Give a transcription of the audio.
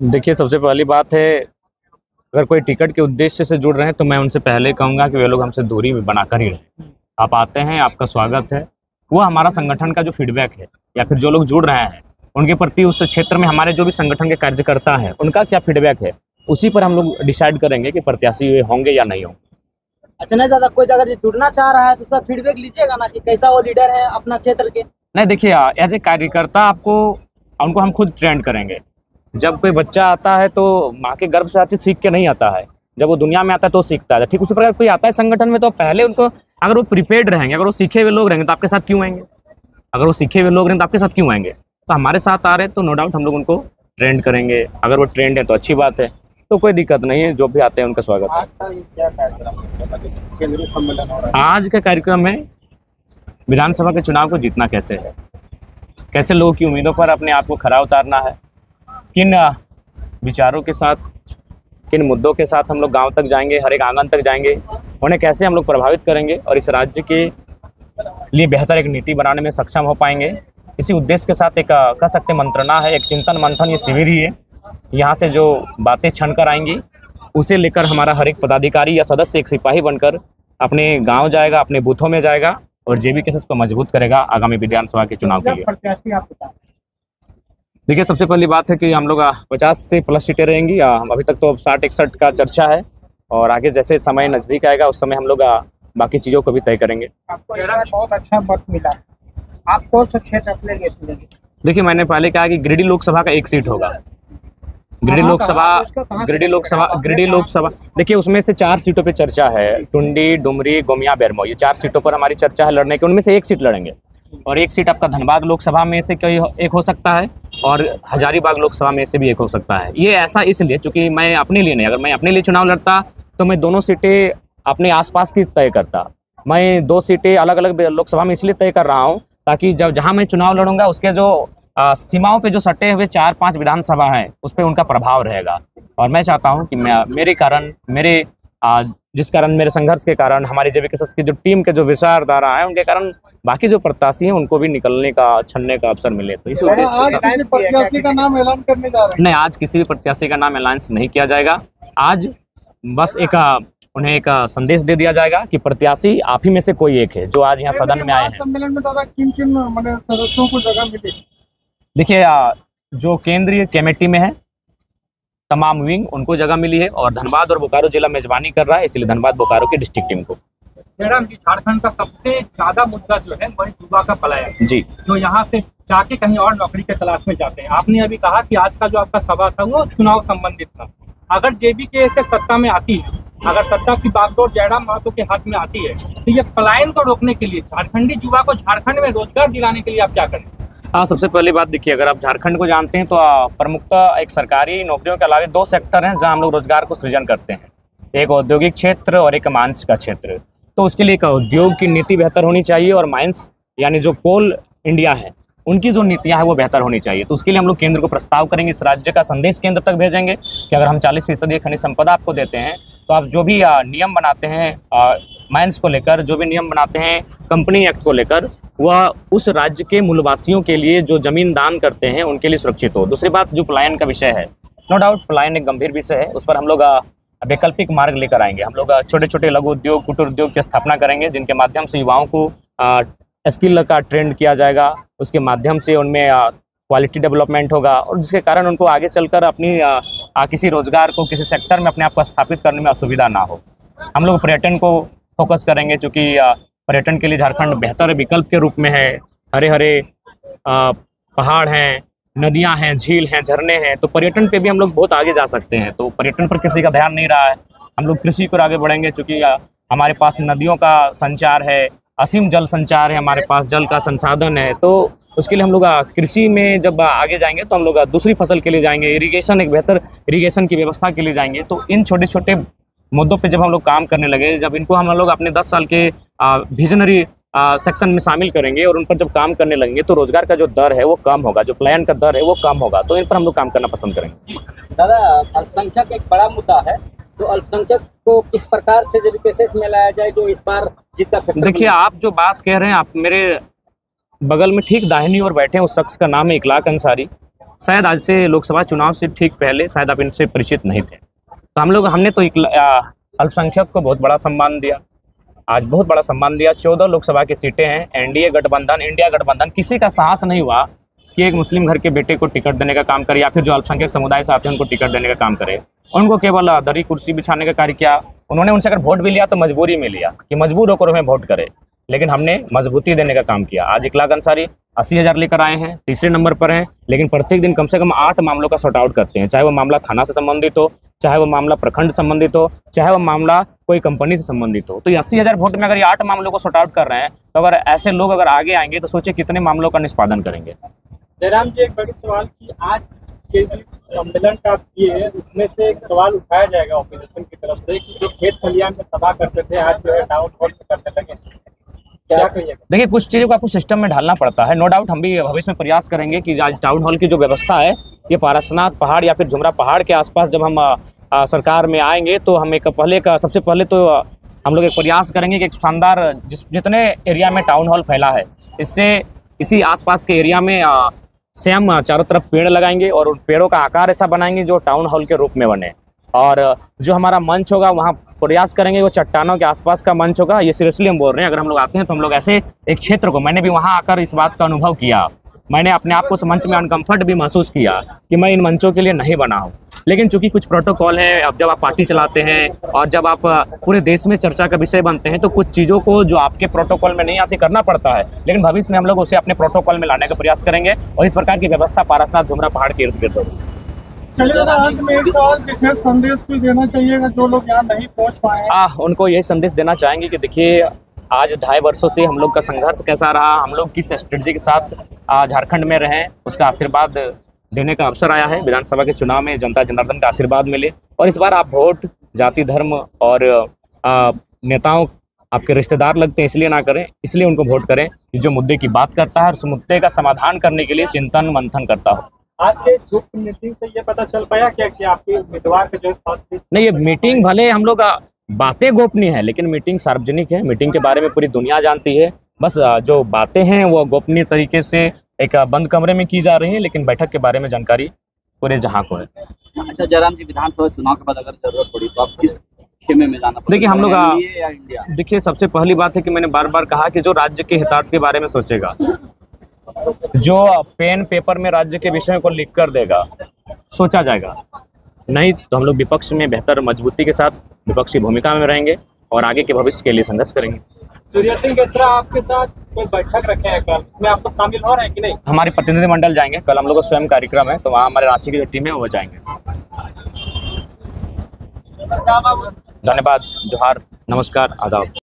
देखिए, सबसे पहली बात है, अगर कोई टिकट के उद्देश्य से जुड़ रहे हैं तो मैं उनसे पहले कहूँगा कि वे लोग हमसे दूरी बनाकर ही रहें। आप आते हैं, आपका स्वागत है। वो हमारा संगठन का जो फीडबैक है या फिर जो लोग जुड़ रहे हैं उनके प्रति उस क्षेत्र में हमारे जो भी संगठन के कार्यकर्ता हैं उनका क्या फीडबैक है, उसी पर हम लोग डिसाइड करेंगे कि प्रत्याशी वे होंगे या नहीं होंगे। अच्छा, नहीं दादा, कोई अगर जुड़ना चाह रहा है तो उसका फीडबैक लीजिएगा ना कि कैसा वो लीडर है अपना क्षेत्र के। नहीं, देखिए, एज ए कार्यकर्ता उनको हम खुद ट्रेंड करेंगे। जब कोई बच्चा आता है तो माँ के गर्भ से हर चीज़ सीख के नहीं आता है, जब वो दुनिया में आता है तो सीखता है। ठीक उसी प्रकार कोई आता है संगठन में तो पहले उनको, अगर वो प्रिपेयर्ड रहेंगे, अगर वो सीखे हुए लोग रहेंगे तो आपके साथ क्यों आएंगे? अगर वो सीखे हुए लोग रहेंगे तो आपके साथ क्यों आएंगे? तो हमारे साथ आ रहे हैं तो नो डाउट हम लोग उनको ट्रेंड करेंगे। अगर वो ट्रेंड है तो अच्छी बात है, तो कोई दिक्कत नहीं है, जो भी आते हैं उनका स्वागत है। आज का ये क्या कार्यक्रम है? केंद्रीय सम्मेलन हो रहा है। आज का कार्यक्रम में विधानसभा के चुनाव को जीतना कैसे है, कैसे लोगों की उम्मीदों पर अपने आप को खरा उतारना है, किन विचारों के साथ, किन मुद्दों के साथ हम लोग गांव तक जाएंगे, हर एक आंगन तक जाएंगे, उन्हें कैसे हम लोग प्रभावित करेंगे और इस राज्य के लिए बेहतर एक नीति बनाने में सक्षम हो पाएंगे। इसी उद्देश्य के साथ एक कह सकते मंत्रणा है, एक चिंतन मंथन ये शिविर ही है। यहाँ से जो बातें छन कर आएंगी उसे लेकर हमारा हर एक पदाधिकारी या सदस्य एक सिपाही बनकर अपने गाँव जाएगा, अपने बूथों में जाएगा और जेबी केसेस को मजबूत करेगा आगामी विधानसभा के चुनाव के लिए। देखिए, सबसे पहली बात है कि हम लोग 50 से प्लस सीटें रहेंगी। अभी तक तो 60-61 का चर्चा है और आगे जैसे समय नज़दीक आएगा उस समय हम लोग बाकी चीज़ों को भी तय करेंगे। आपको बहुत अच्छा वक्त मिला, आप कौन सा क्षेत्र अपने लिए चुनेंगे? देखिए, मैंने पहले कहा कि गिरिडीह लोकसभा का एक सीट होगा। गिरिडीह लोकसभा देखिए, उसमें से 4 सीटों पे चर्चा है। टुंडी, डुमरी, गोमिया, बेरमो, ये 4 सीटों पर हमारी चर्चा है लड़ने की। उनमें से एक सीट लड़ेंगे और एक सीट आपका धनबाद लोकसभा में से कोई एक हो सकता है और हजारीबाग लोकसभा में से भी एक हो सकता है। ये ऐसा इसलिए क्योंकि मैं अपने लिए नहीं, अगर मैं अपने लिए चुनाव लड़ता तो मैं दोनों सीटें अपने आसपास की तय करता। मैं 2 सीटें अलग अलग लोकसभा में इसलिए तय कर रहा हूँ ताकि जब जहाँ मैं चुनाव लड़ूंगा उसके जो सीमाओं पे जो सटे हुए 4-5 विधानसभा हैं उस पर उनका प्रभाव रहेगा। और मैं चाहता हूँ कि जिस कारण मेरे संघर्ष के कारण हमारी जेबी केसेस की जो टीम के जो विचारधारा है उनके कारण बाकी जो प्रत्याशी हैं उनको भी निकलने का, छनने का अवसर मिले। तो इस उद्देश्य से प्रत्याशी का नाम ऐलान करने जा रहे हैं? नहीं, आज किसी भी प्रत्याशी का नाम ऐलान नहीं किया जाएगा। आज बस उन्हें एक संदेश दे दिया जाएगा कि प्रत्याशी आप ही में से कोई एक है जो आज यहाँ सदन में आए हैं। सम्मेलन में दादा किन सदस्यों को जगह मिली? देखिए, जो केंद्रीय कमेटी में है तमाम विंग उनको जगह मिली है और धनबाद और बोकारो जिला मेजबानी कर रहा है, इसलिए धनबाद बोकारो की डिस्ट्रिक्ट टीम को। जयराम जी, झारखंड का सबसे ज्यादा मुद्दा जो है वही युवा का पलायन जी, जो यहाँ से जाके कहीं और नौकरी के तलाश में जाते हैं। आपने अभी कहा कि आज का जो आपका सभा था वो चुनाव संबंधित था। अगर जेबी के से सत्ता में आती है, अगर सत्ता की बागडोर जयराम महतो के हाथ में आती है तो ये पलायन को रोकने के लिए, झारखंडी युवा को झारखंड में रोजगार दिलाने के लिए आप क्या करें? सबसे पहली बात देखिए, अगर आप झारखंड को जानते हैं तो प्रमुखतः एक सरकारी नौकरियों के अलावा 2 सेक्टर हैं जहां हम लोग रोजगार को सृजन करते हैं, एक औद्योगिक क्षेत्र और एक माइंस का क्षेत्र। तो उसके लिए एक उद्योग की नीति बेहतर होनी चाहिए और माइंस यानी जो कोल इंडिया है उनकी जो नीतियां हैं वो बेहतर होनी चाहिए। तो उसके लिए हम लोग केंद्र को प्रस्ताव करेंगे, इस राज्य का संदेश केंद्र तक भेजेंगे कि अगर हम 40% खनिज संपदा आपको देते हैं तो आप जो भी नियम बनाते हैं माइंस को लेकर, जो भी नियम बनाते हैं कंपनी एक्ट को लेकर, वह उस राज्य के मूलवासियों के लिए जो जमीन दान करते हैं उनके लिए सुरक्षित हो। दूसरी बात, जो पलायन का विषय है, नो डाउट पलायन एक गंभीर विषय है, उस पर हम लोग वैकल्पिक मार्ग लेकर आएंगे। हम लोग छोटे छोटे लघु उद्योग, कुटीर उद्योग की स्थापना करेंगे जिनके माध्यम से युवाओं को स्किल का ट्रेंड किया जाएगा, उसके माध्यम से उनमें क्वालिटी डेवलपमेंट होगा और जिसके कारण उनको आगे चलकर अपनी किसी रोजगार को, किसी सेक्टर में अपने आप को स्थापित करने में असुविधा ना हो। हम लोग पर्यटन को फोकस करेंगे क्योंकि पर्यटन के लिए झारखंड बेहतर विकल्प के रूप में है। हरे हरे पहाड़ हैं, नदियां हैं, झील हैं, झरने हैं, तो पर्यटन पे भी हम लोग बहुत आगे जा सकते हैं। तो पर्यटन पर किसी का ध्यान नहीं रहा है। हम लोग कृषि पर आगे बढ़ेंगे क्योंकि हमारे पास नदियों का संचार है, असीम जल संचार है, हमारे पास जल का संसाधन है। तो उसके लिए हम लोग कृषि में जब आगे जाएंगे तो हम लोग दूसरी फसल के लिए जाएंगे, इरिगेशन, एक बेहतर इरिगेशन की व्यवस्था के लिए जाएंगे। तो इन छोटे छोटे मुद्दों पे जब हम लोग काम करने लगे, जब इनको हम लोग अपने 10 साल के विजनरी सेक्शन में शामिल करेंगे और उन पर जब काम करने लगेंगे तो रोजगार का जो दर है वो कम होगा, जो पलायन का दर है वो कम होगा। तो इन पर हम लोग काम करना पसंद करेंगे। दादा, अल्पसंख्यक एक बड़ा मुद्दा है, तो अल्पसंख्यक को किस प्रकार से जेबी केसेस में लाया जाए जो इस बार जीता? देखिए, आप जो बात कह रहे हैं, आप मेरे बगल में ठीक दाहिनी ओर बैठे हैं, उस शख्स का नाम है इखलाक अंसारी। शायद आज से लोकसभा चुनाव से ठीक पहले शायद आप इनसे परिचित नहीं थे। तो हमने तो अल्पसंख्यक को बहुत बड़ा सम्मान दिया, आज बहुत बड़ा सम्मान दिया। 14 लोकसभा की सीटें हैं। इंडिया गठबंधन किसी का साहस नहीं हुआ कि एक मुस्लिम घर के बेटे को टिकट देने का काम करे या फिर जो अल्पसंख्यक समुदाय से आते हैं उनको टिकट देने का काम करे। उनको केवल दरी कुर्सी बिछाने का कार्य किया। उन्होंने उनसे अगर वोट भी लिया तो मजबूरी में लिया कि मजबूर होकर हमें वोट करे, लेकिन हमने मजबूती देने का काम किया। आज इकलाक अंसारी 80,000 लेकर आए हैं, तीसरे नंबर पर हैं, लेकिन प्रत्येक दिन कम से कम 8 मामलों का सॉर्ट आउट करते हैं, चाहे वो मामला थाना से संबंधित हो, चाहे वो मामला प्रखंड संबंधित हो, चाहे वो मामला कोई कंपनी से संबंधित हो। तो ये 80,000 वोट में अगर ये 8 मामलों को सॉर्ट आउट कर रहे हैं, तो अगर ऐसे लोग अगर आगे आएंगे तो सोचिए कितने मामलों का निष्पादन करेंगे। जयराम जी, एक बड़ी सवाल की आज के जिस सम्मेलन का किए उसमें से एक सवाल उठाया जाएगा ऑपोजिशन की तरफ से कि जो खेत खलियान में सभा करते थे आज जो है टाउन हॉल में करने लगे, क्या कहिएगा? देखिए, कुछ चीज़ों को आपको सिस्टम में ढालना पड़ता है। नो डाउट हम भी भविष्य में प्रयास करेंगे कि आज टाउन हॉल की जो व्यवस्था है ये पारसनाथ पहाड़ या फिर झुमरा पहाड़ के आसपास जब हम सरकार में आएंगे तो हम सबसे पहले तो हम लोग एक प्रयास करेंगे कि एक शानदार जितने एरिया में टाउन हॉल फैला है इसी आसपास के एरिया में से हम चारों तरफ पेड़ लगाएंगे और उन पेड़ों का आकार ऐसा बनाएंगे जो टाउन हॉल के रूप में बने। और जो हमारा मंच होगा वहाँ प्रयास करेंगे वो चट्टानों के आसपास का मंच होगा। ये सीरियसली हम बोल रहे हैं, अगर हम लोग आते हैं तो हम लोग ऐसे एक क्षेत्र को, मैंने भी वहाँ आकर इस बात का अनुभव किया, मैंने अपने आप को उस मंच में अनकम्फर्ट भी महसूस किया कि मैं इन मंचों के लिए नहीं बना हूँ। लेकिन चूंकि कुछ प्रोटोकॉल हैं, अब जब आप पार्टी चलाते हैं और जब आप पूरे देश में चर्चा का विषय बनते हैं तो कुछ चीज़ों को जो आपके प्रोटोकॉल में नहीं आती करना पड़ता है, लेकिन भविष्य में हम लोग उसे अपने प्रोटोकॉल में लाने का प्रयास करेंगे और इस प्रकार की व्यवस्था पारसनाथ झुमरा पहाड़ के इर्द गिर्द होगी। चलिए, अंत में एक सवाल, विशेष संदेश भी देना चाहिएगा जो लोग यहाँ नहीं पहुँच पाए? उनको यही संदेश देना चाहेंगे कि देखिए, आज 2.5 वर्षों से हम लोग का संघर्ष कैसा रहा, हम लोग किस स्ट्रेटजी के साथ झारखंड में रहें, उसका आशीर्वाद देने का अवसर आया है। विधानसभा के चुनाव में जनता जनार्दन का आशीर्वाद मिले और इस बार आप वोट जाति धर्म और नेताओं आपके रिश्तेदार लगते हैं इसलिए ना करें, इसलिए उनको वोट करें कि जो मुद्दे की बात करता है और उस मुद्दे का समाधान करने के लिए चिंतन मंथन करता हो। आज के इस ग्रुप मीटिंग से ये पता चल पाया क्या कि आपके उम्मीदवार का जो फर्स्ट नहीं, ये मीटिंग भले हम लोग बातें गोपनीय है लेकिन मीटिंग सार्वजनिक है। मीटिंग के बारे में पूरी दुनिया जानती है, बस जो बातें हैं वो गोपनीय तरीके से एक बंद कमरे में की जा रही है, लेकिन बैठक के बारे में जानकारी पूरे जहां को है। अच्छा जयराम जी, विधानसभा चुनाव के बाद अगर जरूरत पड़ी तो आप किस खेमे में जाना पसंद? देखिए, हम लोग या इंडिया? देखिए, सबसे पहली बात है कि मैंने बार बार कहा कि जो राज्य के हितार्थ के बारे में सोचेगा, जो पेन पेपर में राज्य के विषयों को लिख कर देगा, सोचा जाएगा। नहीं तो हम लोग विपक्ष में बेहतर मजबूती के साथ विपक्षी भूमिका में रहेंगे और आगे के भविष्य के लिए संघर्ष करेंगे। सूर्य सिंह केसरा आपके साथ कोई बैठक रखे हैं कल, इसमें आप लोग शामिल हो रहे हैं कि नहीं? हमारे प्रतिनिधिमंडल जाएंगे, कल हम लोग का स्वयं कार्यक्रम है तो वहाँ हमारे रांची की जो टीम है वो जाएंगे। धन्यवाद, जोहार, नमस्कार, आदाब।